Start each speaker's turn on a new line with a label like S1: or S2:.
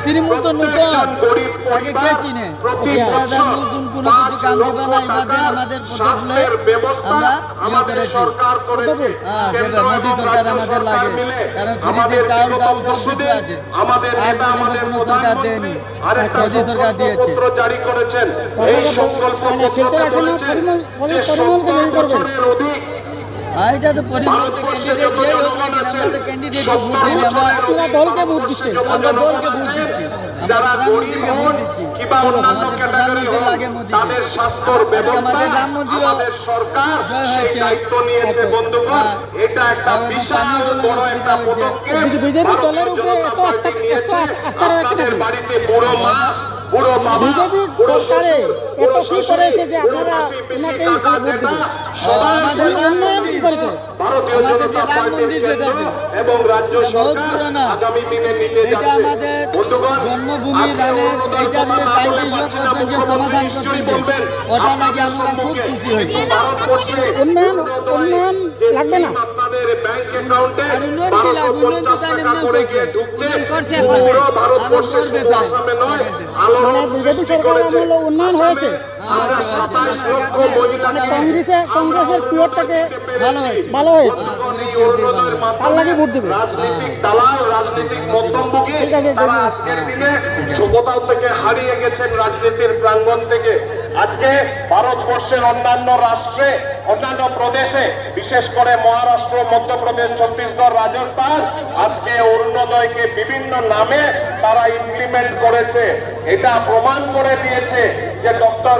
S1: তৃণমূল তো নতুন, আগে কে চিনে? নতুন কোনো কিছু কাম দেবে না, এবার আমাদের পদগুলো আমরা ইয়ে করেছি। হ্যাঁ দেবে, মোদী সরকার আমাদের লাগে, কারণ ফ্রিতে চাউল ডাল সব কিছু আছে। আজ পর্যন্ত কোনো সরকার দেয়নি, মোদী সরকার দিয়েছে। এটা তো পরিবর্তে ক্যান্ডিডেট যেই হোক না কেন, আমরা তো ক্যান্ডিডেটকে ভোট দিই, আমরা দলকে ভোট দিচ্ছি, আমরা দলকে ভোট দিচ্ছি, আমরা প্রধানমন্ত্রীকে ভোট দিচ্ছি। আমাদের প্রধানমন্ত্রী লাগে মোদীকে। আজকে আমাদের রাম মন্দিরও জয় হয়েছে,
S2: বিজেপি দলের উপরে এত আস্থা রাখছে বিজেপির সরকারে এত কি করেছে যে আপনারা ওনাকেই ভোট দিবেন?
S1: আমাদের উন্নয়ন কি করেছে? আমাদের যে রাম মন্দির যেটা আছে বহুত পুরানা, এটা আমাদের জন্মভূমি রামের, এইটা যে কাইন্ডে ইয়ে করছেন, যে সমাধান করছেন, ওটা লাগে আমরা খুব খুশি হয়েছি।
S2: উন্নয়ন লাগবে না,
S1: আর উন্নয়ন কি লাগবে? উন্নয়ন তো তাই এমনি করছে, আরো করবে তাই।
S2: মানে বিজেপি সরকার আমলে উন্নয়ন হয়েছে, কংগ্রেসের পিরিয়ডটাকে ভালো হয়েছে, তার লাগে ভোট দেবে। ঠিক আছে,
S3: আজকের দিনে সভ্যতা থেকে হারিয়ে গেছেন রাজনীতির প্রাঙ্গণ থেকে। আজকে ভারতবর্ষের অন্যান্য রাষ্ট্রে, অন্যান্য প্রদেশে, বিশেষ করে মহারাষ্ট্র, মধ্যপ্রদেশ, ছত্তিশগড়, রাজস্থান, আজকে অরুণোদয়কে বিভিন্ন নামে তারা ইমপ্লিমেন্ট করেছে। এটা প্রমাণ করে দিয়েছে যে ডক্টর